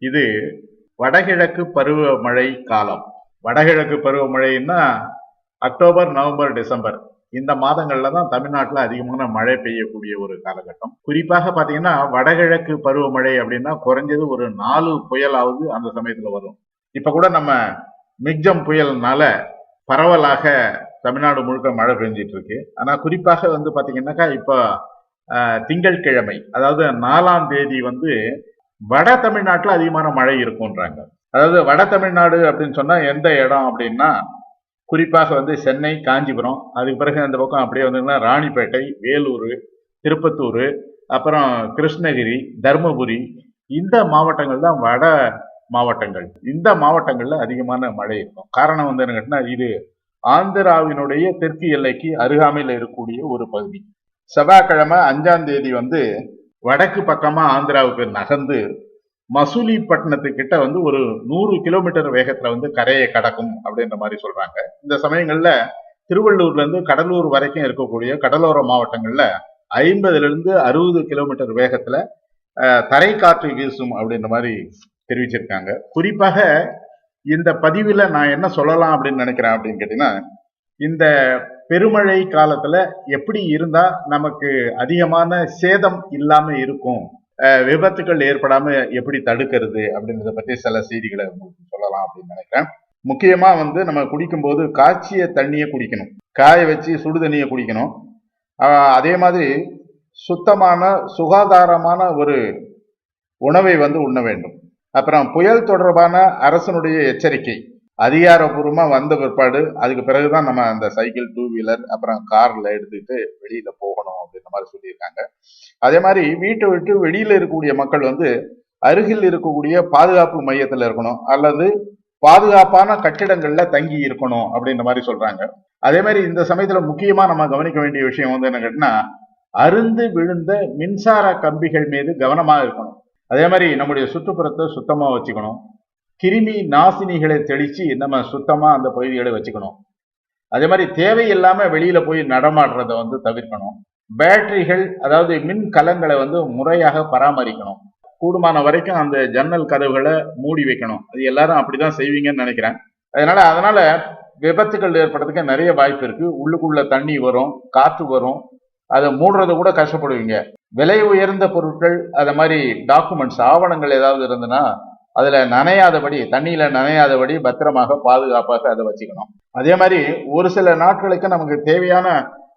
இது வடகிழக்கு பருவமழை காலம். வடகிழக்கு பருவமழைன்னா அக்டோபர், நவம்பர், டிசம்பர் இந்த மாதங்கள்ல தான் தமிழ்நாட்டில் அதிகமான மழை பெய்யக்கூடிய ஒரு காலகட்டம். குறிப்பாக பாத்தீங்கன்னா வடகிழக்கு பருவமழை அப்படின்னா குறைஞ்சது ஒரு 4 புயலாவது அந்த சமயத்துல வரும். இப்ப கூட நம்ம மிக்ஜம் புயல்னால பரவலாக தமிழ்நாடு முழுக்க மழை பெஞ்சிட்டு இருக்கு. ஆனா குறிப்பாக பாத்தீங்கன்னாக்கா இப்ப திங்கட்கிழமை, அதாவது 4ஆம் தேதி வட தமிழ்நாட்டுல அதிகமான மழை இருக்கும்ன்றாங்க. அதாவது வட தமிழ்நாடு அப்படின்னு சொன்னா எந்த இடம் அப்படின்னா குறிப்பாக சென்னை, காஞ்சிபுரம், அதுக்கு பிறகு அந்த பக்கம் அப்படியே வந்தீங்கன்னா ராணிப்பேட்டை, வேலூர், திருப்பத்தூர், அப்புறம் கிருஷ்ணகிரி, தர்மபுரி, இந்த மாவட்டங்கள் தான் வட மாவட்டங்கள். இந்த மாவட்டங்கள்ல அதிகமான மழை இருக்கும். காரணம் என்ன கேட்டா, இது ஆந்திராவினுடைய தெற்கு எல்லைக்கு அருகாமையில் இருக்கக்கூடிய ஒரு பகுதி. செவ்வாய்க்கிழமை 5ஆம் தேதி வடக்கு பக்கமா ஆந்திராவுக்கு நகர்ந்து மசூலிப்பட்டினத்துக்கிட்ட ஒரு 100 கிலோமீட்டர் வேகத்துல கரையை கடக்கும் அப்படின்ற மாதிரி சொல்றாங்க. இந்த சமயங்கள்ல திருவள்ளூர்ல இருந்து கடலூர் வரைக்கும் இருக்கக்கூடிய கடலோர மாவட்டங்கள்ல 50 to 60 கிலோமீட்டர் வேகத்துல தரை காற்று வீசும் அப்படின்ற மாதிரி தெரிவிச்சிருக்காங்க. குறிப்பாக இந்த பதிவுல நான் என்ன சொல்லலாம் அப்படின்னு நினைக்கிறேன் அப்படின்னு கேட்டீங்கன்னா, இந்த பெருமழை காலத்துல எப்படி இருந்தா நமக்கு அதிகமான சேதம் இல்லாம இருக்கும், விபத்துக்கள் ஏற்படாம எப்படி தடுக்கிறது அப்படின்றத பற்றி சில செய்திகளை உங்களுக்கு சொல்லலாம் அப்படின்னு நினைக்கிறேன். முக்கியமா நம்ம குடிக்கும் போது காய்ச்சிய தண்ணியை குடிக்கணும், காய வச்சு சுடு தண்ணியை குடிக்கணும். அதே மாதிரி சுத்தமான சுகாதாரமான ஒரு உணவை உண்ண வேண்டும். அப்புறம் புயல் தொடர்பான அரசனுடைய எச்சரிக்கை அதிகாரப்பூர்வமா வந்த பிற்பாடு அதுக்கு பிறகுதான் நம்ம அந்த சைக்கிள், 2 வீலர், அப்புறம் கார்ல எடுத்துக்கிட்டு வெளியில போகணும் அப்படின்ற மாதிரி சொல்லியிருக்காங்க. அதே மாதிரி வீட்டை விட்டு வெளியில இருக்கக்கூடிய மக்கள் அருகில் இருக்கக்கூடிய பாதுகாப்பு மையத்துல இருக்கணும், அல்லது பாதுகாப்பான கட்டிடங்கள்ல தங்கி இருக்கணும் அப்படின்ற மாதிரி சொல்றாங்க. அதே மாதிரி இந்த சமயத்துல முக்கியமா நம்ம கவனிக்க வேண்டிய விஷயம் என்ன கேட்டீங்கன்னா, அருந்து விழுந்த மின்சார கம்பிகள் மீது கவனமாக இருக்கணும். அதே மாதிரி நம்முடைய சுற்றுப்புறத்தை சுத்தமா வச்சுக்கணும். கிருமி நாசினிகளை தெளிச்சு நம்ம சுத்தமா அந்த பகுதிகளை வச்சுக்கணும். அதே மாதிரி தேவையில்லாம வெளியில போய் நடமாடுறத தவிர்க்கணும். பேட்டரிகள், அதாவது மின் கலங்களை முறையாக பராமரிக்கணும். கூடுமான வரைக்கும் அந்த ஜன்னல் கதவுகளை மூடி வைக்கணும். அது எல்லாரும் அப்படிதான் செய்வீங்கன்னு நினைக்கிறேன். அதனால விபத்துகள் ஏற்படுறதுக்கு நிறைய வாய்ப்பு இருக்கு. உள்ளுக்குள்ள தண்ணி வரும், காற்று வரும், அதை மூடுறத கூட கஷ்டப்படுவீங்க. விலை உயர்ந்த பொருட்கள், அது மாதிரி டாக்குமெண்ட்ஸ், ஆவணங்கள் ஏதாவது இருந்ததுன்னா அதுல நனையாதபடி, தண்ணியில நனையாதபடி பத்திரமாக பாதுகாப்பாக அதை வச்சுக்கணும். அதே மாதிரி ஒரு சில நாட்களுக்கு நமக்கு தேவையான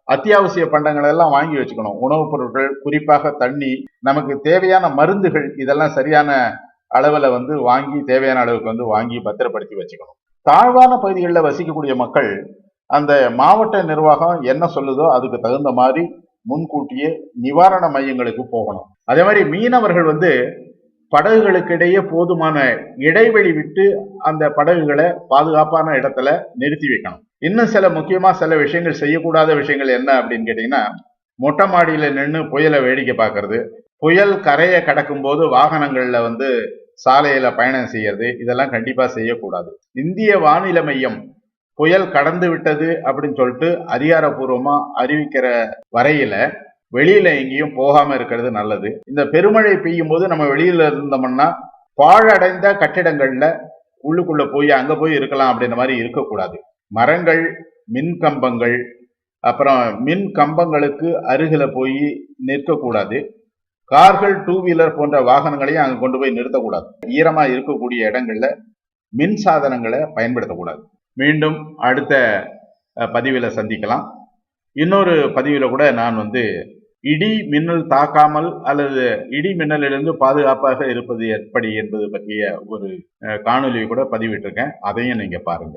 அத்தியாவசிய பண்டங்களை எல்லாம் வாங்கி வச்சுக்கணும். உணவுப் பொருட்கள், குறிப்பாக தண்ணி, நமக்கு தேவையான மருந்துகள், இதெல்லாம் சரியான அளவுல வாங்கி தேவையான அளவுக்கு வாங்கி பத்திரப்படுத்தி வச்சுக்கணும். தாழ்வான பகுதிகளில் வசிக்கக்கூடிய மக்கள் அந்த மாவட்ட நிர்வாகம் என்ன சொல்லுதோ அதுக்கு தகுந்த மாதிரி முன்கூட்டியே நிவாரண மையங்களுக்கு போகணும். அதே மாதிரி மீனவர்கள் படகுகளுக்கு இடையே போதுமான இடைவெளி விட்டு அந்த படகுகளை பாதுகாப்பான இடத்துல நிறுத்தி வைக்கணும். இன்னும் சில விஷயங்கள், செய்யக்கூடாத விஷயங்கள் என்ன அப்படின்னு கேட்டீங்கன்னா, மொட்டை மாடியில நின்று புயலை வேடிக்கை பார்க்கறது, புயல் கரையை கடக்கும் போது வாகனங்கள்ல சாலையில பயணம் செய்யறது, இதெல்லாம் கண்டிப்பா செய்யக்கூடாது. இந்திய வானிலை மையம் புயல் கடந்து விட்டது அப்படின்னு சொல்லிட்டு அதிகாரப்பூர்வமா அறிவிக்கிற வரையில வெளியில எங்கேயும் போகாம இருக்கிறது நல்லது. இந்த பெருமழை பெய்யும் போது நம்ம வெளியில இருந்தோம்னா பாழடைந்த கட்டிடங்கள்ல உள்ளுக்குள்ள போய் அங்க போய் இருக்கலாம் அப்படின்ற மாதிரி இருக்கக்கூடாது. மரங்கள், மின் கம்பங்கள், அப்புறம் மின் கம்பங்களுக்கு அருகில போய் நிற்கக்கூடாது. கார்கள், 2 வீலர் போன்ற வாகனங்களையும் அங்க கொண்டு போய் நிறுத்தக்கூடாது. ஈரமா இருக்கக்கூடிய இடங்கள்ல மின் சாதனங்களை பயன்படுத்தக்கூடாது. மீண்டும் அடுத்த பதிவில் சந்திக்கலாம். இன்னொரு பதிவில் கூட நான் இடி மின்னல் தாக்காமல் அல்லது இடி மின்னலிலிருந்து பாதுகாப்பாக இருப்பது எப்படி என்பது பற்றிய ஒரு காணொலியை கூட பதிவிட்டிருக்கேன். அதையும் நீங்க பாருங்க.